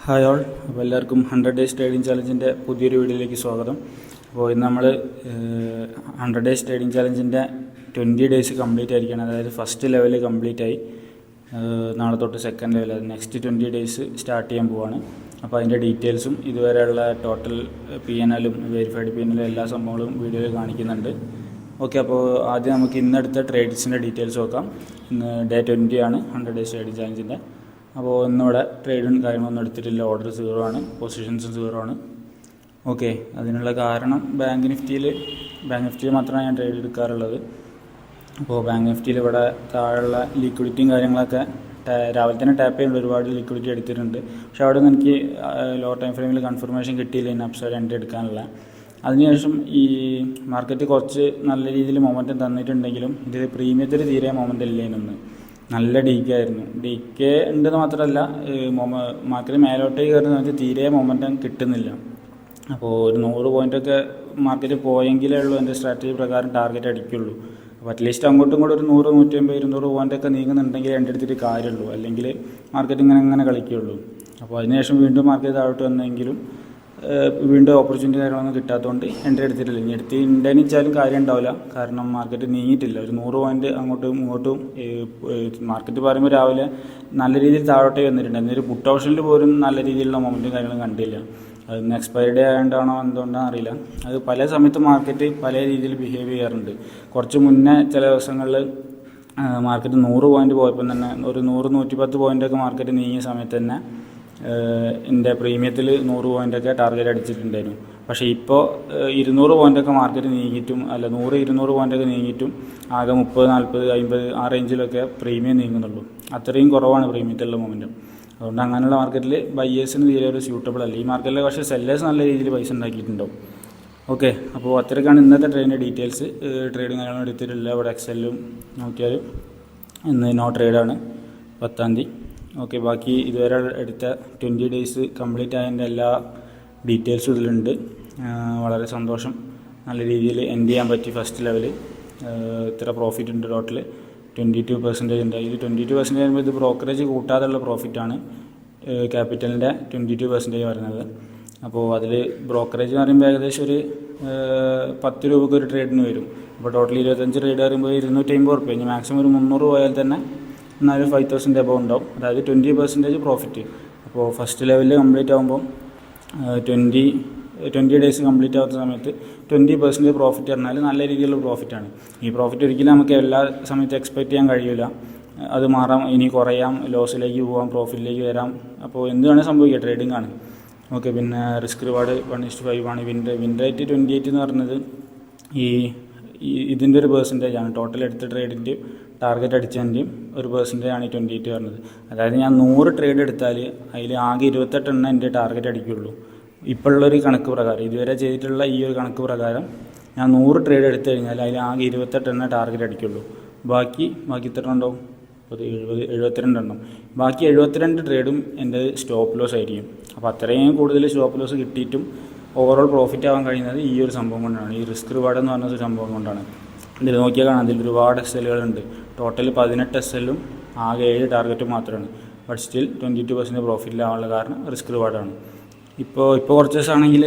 Hi all. അപ്പോൾ എല്ലാവർക്കും 100 days trading ചാലഞ്ചിൻ്റെ പുതിയൊരു വീഡിയോയിലേക്ക് സ്വാഗതം. അപ്പോൾ ഇന്ന് നമ്മൾ 100 ഡേയ്സ് ട്രേഡിംഗ് ചാലഞ്ചിൻ്റെ 20 ഡേയ്സ് കംപ്ലീറ്റ് ആയിരിക്കുകയാണ്. അതായത് ഫസ്റ്റ് ലെവൽ കംപ്ലീറ്റ് ആയി. നാളെ തൊട്ട് സെക്കൻഡ് ലെവൽ, അത് നെക്സ്റ്റ് 20 ഡേയ്സ് സ്റ്റാർട്ട് ചെയ്യാൻ പോവാണ്. അപ്പോൾ അതിൻ്റെ ഡീറ്റെയിൽസും ഇതുവരെയുള്ള ടോട്ടൽ PNLും വെരിഫൈഡ് PNLും എല്ലാ സംഭവങ്ങളും വീഡിയോയിൽ കാണിക്കുന്നുണ്ട്. ഓക്കെ, അപ്പോൾ ആദ്യം നമുക്ക് ഇന്നെടുത്ത ട്രേഡ്സിൻ്റെ ഡീറ്റെയിൽസ് നോക്കാം. ഇന്ന് ഡേ 20 ആണ് 100 ഡേയ്സ് ട്രേഡിംഗ് ചാലഞ്ചിൻ്റെ. അപ്പോൾ ഇന്നിവിടെ ട്രേഡും കാര്യങ്ങളൊന്നും എടുത്തിട്ടില്ല. ഓർഡർ 0 ആണ്, പൊസിഷൻസും 0 ആണ്. ഓക്കെ, അതിനുള്ള കാരണം ബാങ്ക് നിഫ്റ്റിയിൽ മാത്രമാണ് ഞാൻ ട്രേഡ് എടുക്കാറുള്ളത്. അപ്പോൾ ബാങ്ക് നിഫ്റ്റിയിൽ ഇവിടെ താഴെയുള്ള ലിക്വിഡിറ്റിയും കാര്യങ്ങളൊക്കെ രാവിലെ തന്നെ ടാപ്പ് ചെയ്യുമ്പോൾ ഒരുപാട് ലിക്വിഡിറ്റി എടുത്തിട്ടുണ്ട്. പക്ഷേ അവിടെ നിന്ന് എനിക്ക് ലോ ടൈം ഫ്രെയിമിൽ കൺഫർമേഷൻ കിട്ടിയില്ല ഇനി അപ്സൈഡ് എൻട്രി എടുക്കാനുള്ള. അതിനുശേഷം ഈ മാർക്കറ്റ് കുറച്ച് നല്ല രീതിയിൽ മൊമെൻറ്റം തന്നിട്ടുണ്ടെങ്കിലും ഇത് പ്രീമിയത്തിൽ തീരെ മൊമെൻറ്റം ഇല്ലേനൊന്ന് നല്ല ഡീക്കെ ആയിരുന്നു. ഡീക്കെ ഉണ്ടെന്ന് മാത്രമല്ല, മാർക്കറ്റ് മേലോട്ടേക്ക് കയറുന്ന വെച്ചാൽ തീരെ മൊമെൻറ്റം കിട്ടുന്നില്ല. അപ്പോൾ ഒരു 100 പോയിൻ്റൊക്കെ മാർക്കറ്റ് പോയെങ്കിലേ ഉള്ളൂ എൻ്റെ സ്ട്രാറ്റജി പ്രകാരം ടാർഗറ്റ് അടിക്കുള്ളൂ. അപ്പോൾ അറ്റ്ലീസ്റ്റ് അങ്ങോട്ടും കൂടെ ഒരു 100, 150, 200 പോയിൻ്റൊക്കെ നീങ്ങുന്നുണ്ടെങ്കിൽ എൻ്റെ അടുത്തിട്ട് കാര്യമുള്ളൂ, അല്ലെങ്കിൽ മാർക്കറ്റ് ഇങ്ങനെ കളിക്കുകയുള്ളൂ. അപ്പോൾ അതിനുശേഷം വീണ്ടും മാർക്കറ്റ് താഴോട്ട് വന്നെങ്കിലും വീണ്ടും ഓപ്പർച്യൂണിറ്റി കാര്യങ്ങളൊന്നും കിട്ടാത്തതുകൊണ്ട് എൻട്രി എടുത്തിട്ടില്ല. ഇനി ഉണ്ടെന്ന് വെച്ചാലും കാര്യം ഉണ്ടാവില്ല, കാരണം മാർക്കറ്റ് നീങ്ങിയിട്ടില്ല. ഒരു 100 പോയിൻ്റ് അങ്ങോട്ടും ഇങ്ങോട്ടും മാർക്കറ്റ് പറയുമ്പോൾ രാവിലെ നല്ല രീതിയിൽ താഴോട്ടേ വന്നിട്ടുണ്ട്. എന്നൊരു പുട്ട് ഓപ്ഷനിൽ പോലും നല്ല രീതിയിലുള്ള മൊമെൻറ്റും കാര്യങ്ങളും കണ്ടില്ല. അത് എക്സ്പയറി ഡേ ആയതുകൊണ്ടാണോ എന്തുകൊണ്ടാണെന്ന് അറിയില്ല. അത് പല സമയത്ത് മാർക്കറ്റ് പല രീതിയിൽ ബിഹേവ് ചെയ്യാറുണ്ട്. കുറച്ച് മുന്നേ ചില ദിവസങ്ങളിൽ മാർക്കറ്റ് 100 പോയിൻ്റ് പോയപ്പോൾ തന്നെ ഒരു 100, 110 പോയിൻ്റൊക്കെ മാർക്കറ്റ് നീങ്ങിയ സമയത്ത് തന്നെ എൻ്റെ പ്രീമിയത്തിൽ 100 പോയിൻ്റൊക്കെ ടാർഗറ്റ് അടിച്ചിട്ടുണ്ടായിരുന്നു. പക്ഷേ ഇപ്പോൾ 200 പോയിൻ്റൊക്കെ മാർക്കറ്റ് നീങ്ങിയിട്ടും 100, 200 പോയിൻ്റൊക്കെ നീങ്ങിയിട്ടും ആകെ 30, 40, 50 ആ റേഞ്ചിലൊക്കെ പ്രീമിയം നീങ്ങുന്നുള്ളൂ. അത്രയും കുറവാണ് പ്രീമിയത്തിലുള്ള മൊമെൻറ്റം. അതുകൊണ്ട് അങ്ങനെയുള്ള മാർക്കറ്റിൽ ബയ്യേഴ്സിന് തീരെ ഒരു സ്യൂട്ടബിൾ അല്ല. ഈ മാർക്കറ്റിൽ പക്ഷേ സെല്ലേഴ്സ് നല്ല രീതിയിൽ പൈസ ഉണ്ടാക്കിയിട്ടുണ്ടാവും. ഓക്കെ, അപ്പോൾ അത്രയ്ക്കാണ് ഇന്നത്തെ ട്രേഡിൻ്റെ ഡീറ്റെയിൽസ്. ട്രേഡിങ് കാര്യങ്ങളും എടുത്തിട്ടില്ല. ഇവിടെ എക്സെല്ലും നോക്കിയാൽ ഇന്ന് നോ ട്രേഡാണ് 10-ാം തീയതി. ഓക്കെ, ബാക്കി ഇതുവരെ എടുത്ത 20 ഡേയ്സ് കംപ്ലീറ്റ് ആയതിൻ്റെ എല്ലാ ഡീറ്റെയിൽസും ഇതിലുണ്ട്. വളരെ സന്തോഷം. നല്ല രീതിയിൽ എൻഡ് ചെയ്യാൻ പറ്റി ഫസ്റ്റ് ലെവൽ. ഇത്ര പ്രോഫിറ്റ് ഉണ്ട്. ടോട്ടൽ 22% ഉണ്ട്. ഇതിൽ 22% വരുമ്പോൾ ഇത് ബ്രോക്കറേജ് കൂട്ടാതെയുള്ള പ്രോഫിറ്റാണ്. ക്യാപിറ്റലിൻ്റെ 22% വരുന്നത്. അപ്പോൾ അതിൽ ബ്രോക്കറേജ് എന്ന് പറയുമ്പോൾ ഏകദേശം ഒരു 10 രൂപയ്ക്ക് ഒരു ട്രേഡിന് വരും. അപ്പോൾ ടോട്ടൽ 25 ട്രേഡ് പറയുമ്പോൾ 250 റുപ്യ. ഇനി മാക്സിമം ഒരു 300 പോയാൽ തന്നെ എന്നാലും 5,000 എബവ് ഉണ്ടാവും. അതായത് 20% പ്രോഫിറ്റ്. അപ്പോൾ ഫസ്റ്റ് ലെവലിൽ കംപ്ലീറ്റ് ആകുമ്പോൾ 20 ഡേയ്സ് കംപ്ലീറ്റ് ആവുന്ന സമയത്ത് 20% പ്രോഫിറ്റ് പറഞ്ഞാൽ നല്ല രീതിയിലുള്ള പ്രോഫിറ്റാണ്. ഈ പ്രോഫിറ്റ് ഒരിക്കലും നമുക്ക് എല്ലാ സമയത്തും എക്സ്പെക്റ്റ് ചെയ്യാൻ കഴിയില്ല. അത് മാറാം, ഇനി കുറയാം, ലോസിലേക്ക് പോകാം, പ്രോഫിറ്റിലേക്ക് വരാം. അപ്പോൾ എന്ത് വേണേൽ സംഭവിക്കുക, ട്രേഡിംഗ് ആണ്. ഓക്കെ, പിന്നെ റിസ്ക് റിവാർഡ് 1:5 ആണ്. വിൻ റേറ്റ് 28 എന്ന് പറയുന്നത് ഇതിൻ്റെ ഒരു പെർസെൻറ്റേജ് ആണ്. ടോട്ടൽ എടുത്ത ട്രേഡിൻ്റെയും ടാർഗറ്റ് അടിച്ചതിൻ്റെയും ഒരു പെർസെൻറ്റേജ് ആണ് ഈ 28 പറഞ്ഞത്. അതായത് ഞാൻ 100 ട്രേഡ് എടുത്താൽ അതിൽ ആകെ 28 എണ്ണം എൻ്റെ ടാർഗറ്റ് അടിക്കുള്ളൂ. ഇപ്പോഴുള്ളൊരു കണക്ക് പ്രകാരം, ഇതുവരെ ചെയ്തിട്ടുള്ള ഈ ഒരു കണക്ക് പ്രകാരം ഞാൻ 100 ട്രേഡ് എടുത്തു കഴിഞ്ഞാൽ അതിൽ ആകെ 28 എണ്ണം ടാർഗറ്റ് അടിക്കുള്ളൂ. ബാക്കി എത്ര ഉണ്ടാവും? 72 എണ്ണം. ബാക്കി 72 ട്രേഡും എൻ്റെ സ്റ്റോപ്പ് ലോസ് ആയിരിക്കും. അപ്പോൾ അത്രയും കൂടുതൽ സ്റ്റോപ്പ് ലോസ് കിട്ടിയിട്ടും ഓവറോൾ പ്രോഫിറ്റ് ആവാൻ കഴിയുന്നത് ഈ ഒരു സംഭവം കൊണ്ടാണ്, ഈ റിസ്ക് റിവാർഡ് എന്ന് പറഞ്ഞ ഒരു സംഭവം കൊണ്ടാണ്. ഇതിൽ നോക്കിയാൽ കാണാം, അതിൽ ഒരുപാട് SLകളുണ്ട്. ടോട്ടൽ 18 SLും ആകെ 7 ടാർഗറ്റും മാത്രമാണ്. ബട്ട് സ്റ്റിൽ 22% പ്രോഫിറ്റിലാവാനുള്ള കാരണം റിസ്ക് റിവാർഡാണ്. ഇപ്പോൾ കുറച്ച് ദിവസമാണെങ്കിൽ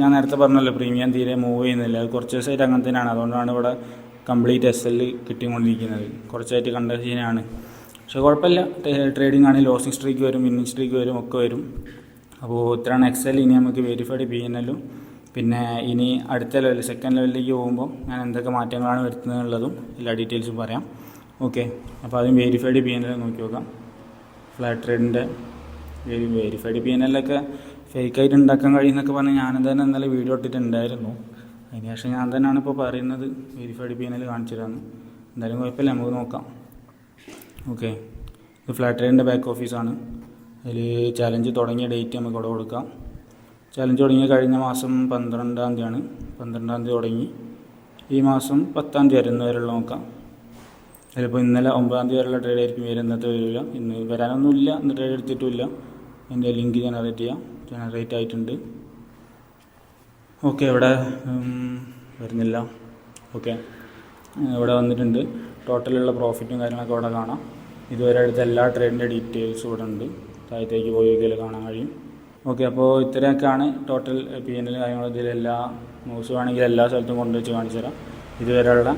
ഞാൻ നേരത്തെ പറഞ്ഞല്ലോ, പ്രീമിയം തീരെ മൂവ് ചെയ്യുന്നില്ല. അത് കുറച്ച് ദിവസമായിട്ട് അങ്ങനെ തന്നെയാണ്. അതുകൊണ്ടാണ് ഇവിടെ കംപ്ലീറ്റ് SL കിട്ടിക്കൊണ്ടിരിക്കുന്നത്. കുറച്ചായിട്ട് കണ്ട സീനാണ്. പക്ഷേ കുഴപ്പമില്ല, ട്രേഡിംഗ് ആണ്. ലോസിങ് സ്ട്രീക്ക് വരും, വിന്നിങ് സ്ട്രീക്ക് വരും, ഒക്കെ വരും. അപ്പോൾ ഇത്രയാണ് എക്സൽ. ഇനി നമുക്ക് വെരിഫൈഡ് PNLും പിന്നെ ഇനി അടുത്ത ലെവൽ സെക്കൻഡ് ലെവലിലേക്ക് പോകുമ്പോൾ ഞാൻ എന്തൊക്കെ മാറ്റങ്ങളാണ് വരുത്തുന്നതെന്നുള്ളതും എല്ലാ ഡീറ്റെയിൽസും പറയാം. ഓക്കെ, അപ്പോൾ ആദ്യം വെരിഫൈഡ് PNL നോക്കി നോക്കാം. ഫ്ലാറ്റ് ട്രേഡിൻ്റെ വെരിഫൈഡ് PNLൊക്കെ ഫേക്കായിട്ട് ഉണ്ടാക്കാൻ കഴിയുന്നൊക്കെ പറഞ്ഞ് ഞാൻ തന്നെ ഇന്നലെ വീഡിയോ ഇട്ടിട്ടുണ്ടായിരുന്നു. അതിന് ശേഷം ഞാൻ തന്നെയാണ് ഇപ്പോൾ പറയുന്നത് വെരിഫൈഡ് PNL കാണിച്ചു തരാമെന്ന്. എന്തായാലും കുഴപ്പമില്ല, നമുക്ക് നോക്കാം. ഓക്കെ, ഇത് ഫ്ലാറ്റ് ട്രേഡിൻ്റെ ബാക്ക് ഓഫീസാണ്. അതിൽ ചാലഞ്ച് തുടങ്ങിയ ഡേറ്റ് നമുക്ക് ഇവിടെ കൊടുക്കാം. ചാലഞ്ച് തുടങ്ങിയ കഴിഞ്ഞ മാസം 12-ാം തീയതിയാണ്. 12-ാം തീയതി തുടങ്ങി ഈ മാസം 10-ാം തീയതി വരുന്ന വരെയുള്ള നോക്കാം. അതിലിപ്പോൾ ഇന്നലെ 9-ാം തീയതി വരെയുള്ള ട്രേഡ് ആയിരിക്കും വരും. ഇന്നത്തെ വരില്ല, ഇന്ന് വരാനൊന്നുമില്ല, ഇന്ന് ട്രേഡ് എടുത്തിട്ടുമില്ല. എൻ്റെ ലിങ്ക് ജനറേറ്റ് ആയിട്ടുണ്ട്. ഓക്കെ, ഇവിടെ വരുന്നില്ല. ഓക്കെ, ഇവിടെ വന്നിട്ടുണ്ട്. ടോട്ടലുള്ള പ്രോഫിറ്റും കാര്യങ്ങളൊക്കെ ഇവിടെ കാണാം. ഇതുവരെ എടുത്ത എല്ലാ ട്രേഡിൻ്റെ ഡീറ്റെയിൽസും ഇവിടെ ഉണ്ട്. താഴത്തേക്ക് പോയി നോക്കിയാൽ കാണാൻ കഴിയും. ഓക്കെ, അപ്പോൾ ഇത്രയൊക്കെയാണ് ടോട്ടൽ PNL കാര്യങ്ങൾ. ഇതിലെല്ലാ മൂവ്സ് വേണമെങ്കിൽ എല്ലാ സ്ഥലത്തും കൊണ്ടുവച്ച് കാണിച്ചു തരാം. ഇതുവരെയുള്ള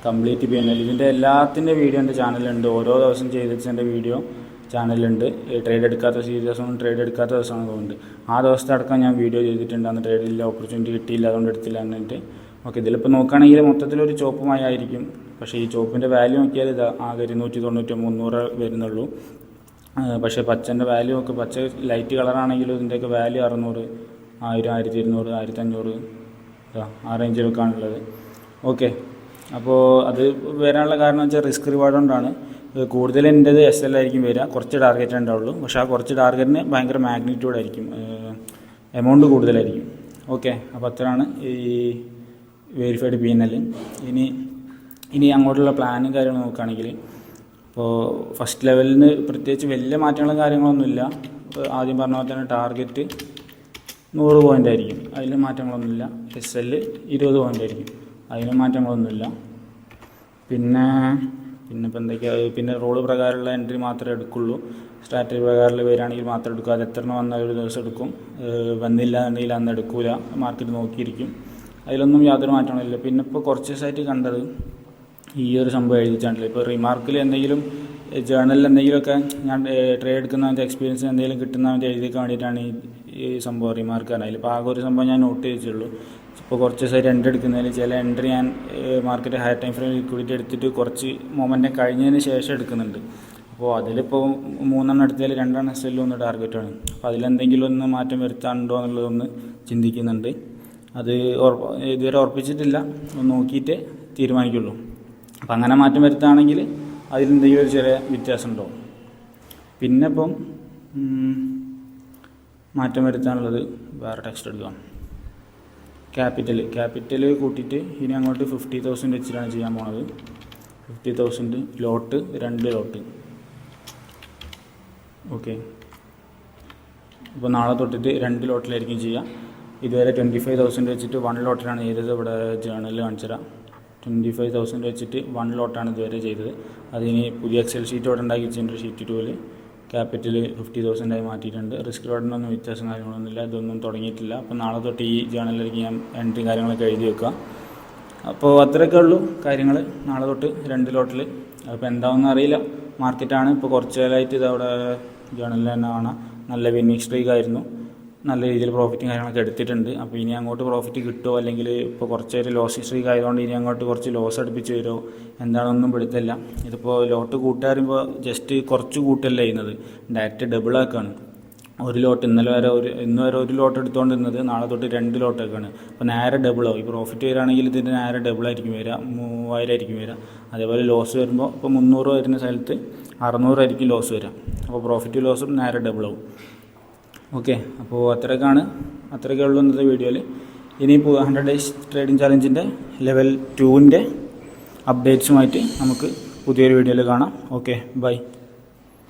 കംപ്ലീറ്റ് PNL ഇതിൻ്റെ എല്ലാത്തിൻ്റെ വീഡിയോ എൻ്റെ ചാനലുണ്ട്. ഓരോ ദിവസം ചെയ്തിച്ചതിൻ്റെ വീഡിയോ ചാനലുണ്ട്. ട്രേഡ് എടുക്കാത്ത സീരിയസും ട്രേഡ് എടുക്കാത്ത ദിവസമാണ് തോന്നുന്നുണ്ട്. ആ ദിവസത്തെ അടക്കം ഞാൻ വീഡിയോ ചെയ്തിട്ടുണ്ട്. അന്ന് ട്രേഡില്ല, ഓപ്പർച്യൂണിറ്റി കിട്ടിയില്ല, അതുകൊണ്ട് എടുത്തില്ല എന്നിട്ട്. ഓക്കെ, ഇതിലിപ്പോൾ നോക്കുകയാണെങ്കിൽ മൊത്തത്തിലൊരു ചോപ്പുമായി ആയിരിക്കും. പക്ഷേ ഈ ചോപ്പിൻ്റെ വാല്യൂ നോക്കിയാൽ ഇത് ആകെ 290 300 വരുന്നുള്ളൂ. പക്ഷേ പച്ചൻ്റെ വാല്യൂ ഒക്കെ, പച്ച ലൈറ്റ് കളറാണെങ്കിലും ഇതിൻ്റെയൊക്കെ വാല്യൂ 600, 1000, 1200, 1500 ആ റേഞ്ചിലൊക്കെയാണുള്ളത്. ഓക്കെ, അപ്പോൾ അത് വരാനുള്ള കാരണം വെച്ചാൽ റിസ്ക് റിവാർഡ് കൊണ്ടാണ്. കൂടുതൽ എൻ്റേത് SL ആയിരിക്കും വരിക. കുറച്ച് ടാർഗറ്റ് ഉണ്ടാവുള്ളൂ. പക്ഷേ ആ കുറച്ച് ടാർഗറ്റിന് ഭയങ്കര മാഗ്നിറ്റ്യൂഡ് ആയിരിക്കും, എമൗണ്ട് കൂടുതലായിരിക്കും. ഓക്കെ, അപ്പോൾ അത്രയാണ് ഈ വെരിഫൈഡ് PNL. ഇനി അങ്ങോട്ടുള്ള പ്ലാനും കാര്യങ്ങളും നോക്കുകയാണെങ്കിൽ, ഇപ്പോൾ ഫസ്റ്റ് ലെവലിന് പ്രത്യേകിച്ച് വലിയ മാറ്റങ്ങളും കാര്യങ്ങളൊന്നുമില്ല. ആദ്യം പറഞ്ഞ പോലെ തന്നെ ടാർഗറ്റ് 100 പോയിൻ്റ് ആയിരിക്കും, അതിൽ മാറ്റങ്ങളൊന്നുമില്ല. SL 20 പോയിൻ്റ് ആയിരിക്കും, അതിനും മാറ്റങ്ങളൊന്നുമില്ല. പിന്നെ ഇപ്പോൾ എന്തൊക്കെയാണ്, പിന്നെ റോള് പ്രകാരമുള്ള എൻട്രി മാത്രമേ എടുക്കുള്ളൂ. സ്ട്രാറ്റജി പ്രകാരമുള്ള വരികയാണെങ്കിൽ മാത്രം എടുക്കും. അത് എത്ര വന്നാൽ ഒരു ദിവസം എടുക്കും, വന്നില്ല എന്നുണ്ടെങ്കിൽ അന്ന് എടുക്കില്ല, മാർക്കറ്റ് നോക്കിയിരിക്കും. അതിലൊന്നും യാതൊരു മാറ്റങ്ങളില്ല. പിന്നെ ഇപ്പോൾ കുറച്ച് ദിവസമായിട്ട് കണ്ടത് ഈ ഒരു സംഭവം എഴുതിച്ചാണല്ലോ. ഇപ്പോൾ റിമാർക്കിൽ എന്തെങ്കിലും ജേർണലിൽ എന്തെങ്കിലുമൊക്കെ ഞാൻ ട്രേഡ് എടുക്കുന്നതിൻ്റെ എക്സ്പീരിയൻസ് എന്തെങ്കിലും കിട്ടുന്നതിൻ്റെ എഴുതിക്കാൻ വേണ്ടിയിട്ടാണ് ഈ സംഭവം റിമാർക്ക് ആണ്. അതിലിപ്പോൾ ആകെ ഒരു സംഭവം ഞാൻ നോട്ട് ചെയ്തിട്ടുള്ളൂ. ഇപ്പോൾ കുറച്ച് ദിവസമായിട്ട് എൻട്രി എടുക്കുന്നതിൽ ചില എൻട്രി ഞാൻ market higher time frame liquidity എടുത്തിട്ട് കുറച്ച് മൊമെൻറ്റം കഴിഞ്ഞതിന് ശേഷം എടുക്കുന്നുണ്ട്. അപ്പോൾ അതിലിപ്പോൾ 3 എടുത്തതിൽ 2 SL 1 ടാർഗറ്റാണ്. അപ്പോൾ അതിലെന്തെങ്കിലും ഒന്ന് മാറ്റം വരുത്താനുണ്ടോ എന്നുള്ളതൊന്ന് ചിന്തിക്കുന്നുണ്ട്. അത് ഇതുവരെ ഉറപ്പിച്ചിട്ടില്ല, ഒന്ന് നോക്കിയിട്ട് തീരുമാനിക്കുള്ളൂ. അപ്പം അങ്ങനെ മാറ്റം വരുത്തുകയാണെങ്കിൽ അതിലെന്തെങ്കിലും ഒരു ചെറിയ വ്യത്യാസം ഉണ്ടാവും. പിന്നെ ഇപ്പം മാറ്റം വരുത്താനുള്ളത് വേറെ ടെക്സ്റ്റ് എടുക്കാം. ക്യാപിറ്റൽ കൂട്ടിയിട്ട് ഇനി അങ്ങോട്ട് 50,000 വെച്ചിട്ടാണ് ചെയ്യാൻ പോണത്. 50,000 ലോട്ട്, 2 ലോട്ട്. ഓക്കെ, അപ്പോൾ നാളെ തൊട്ടിട്ട് 2 ലോട്ടിലായിരിക്കും ചെയ്യുക. ഇതുവരെ 25,000 വെച്ചിട്ട് 1 ലോട്ടിലാണ് ചെയ്തത്. ഇവിടെ ജേർണലിൽ കാണിച്ചു തരാം. 25,000 വെച്ചിട്ട് 1 ലോട്ടാണ് ഇതുവരെ ചെയ്തത്. അതിന് പുതിയ എക്സൽ ഷീറ്റ് ഇവിടെ ഉണ്ടാക്കി വെച്ചിട്ടുണ്ട്. ഷീറ്റ് 2ൽ ക്യാപിറ്റൽ 50,000 ആയി മാറ്റിയിട്ടുണ്ട്. റിസ്ക് റിവാർഡിനൊന്നും വ്യത്യാസം കാര്യങ്ങളൊന്നുമില്ല. ഇതൊന്നും തുടങ്ങിയിട്ടില്ല. അപ്പോൾ നാളെ തൊട്ട് ഈ ജേർണലിലേക്ക് ഞാൻ എൻട്രി കാര്യങ്ങളൊക്കെ എഴുതി വെക്കുക. അപ്പോൾ അത്രയൊക്കെ ഉള്ളൂ കാര്യങ്ങൾ. നാളെ തൊട്ട് 2 ലോട്ടിൽ. അപ്പോൾ എന്താണെന്ന് അറിയില്ല. മാർക്കറ്റാണ് ഇപ്പോൾ കുറച്ച് കാലമായിട്ട് ഇതവിടെ ജേർണലിൽ തന്നെ കാണാം. നല്ല വിന്നിങ് സ്ട്രീക്ക് ആയിരുന്നു. നല്ല രീതിയിൽ പ്രോഫിറ്റും കാര്യങ്ങളൊക്കെ എടുത്തിട്ടുണ്ട്. അപ്പോൾ ഇനി അങ്ങോട്ട് പ്രോഫിറ്റ് കിട്ടുമോ, അല്ലെങ്കിൽ ഇപ്പോൾ കുറച്ച് നേരം ലോസ് സ്ട്രീക്ക് ആയതുകൊണ്ട് ഇനി അങ്ങോട്ട് കുറച്ച് ലോസ് അടുപ്പിച്ച് വരുമോ എന്താണെന്നൊന്നും പിടുത്തില്ല. ഇതിപ്പോൾ ലോട്ട് കൂട്ടുകാരുമ്പോൾ ജസ്റ്റ് കുറച്ച് കൂട്ടല്ല ചെയ്യുന്നത്, ഡയറക്റ്റ് ഡബിൾ ആക്കുകയാണ്. 1 ലോട്ട് ഇന്ന് വരെ 1 ലോട്ട് എടുത്തുകൊണ്ടിരുന്നത് നാളെ തൊട്ട് 2 ലോട്ടൊക്കെയാണ്. അപ്പോൾ നേരെ ഡബിളാവും. ഈ പ്രോഫിറ്റ് വരികയാണെങ്കിൽ ഇതിൻ്റെ നേരെ ഡബിളായിരിക്കും വരിക, 3000 ആയിരിക്കും വരിക. അതേപോലെ ലോസ് വരുമ്പോൾ ഇപ്പോൾ 300 വരുന്ന സ്ഥലത്ത് 600 ആയിരിക്കും ലോസ് വരിക. അപ്പോൾ പ്രോഫിറ്റ് ലോസും നേരെ ഡബിളാവും. ഓക്കെ, അപ്പോൾ അത്രയൊക്കെ ഉള്ളൂ ഇന്നത്തെ വീഡിയോയിൽ. ഇനിയിപ്പോൾ 100 ഡേയ്സ് ട്രേഡിംഗ് ചാലഞ്ചിൻ്റെ ലെവൽ 2ൻ്റെ അപ്ഡേറ്റ്സുമായിട്ട് നമുക്ക് പുതിയൊരു വീഡിയോയിൽ കാണാം. Okay, by.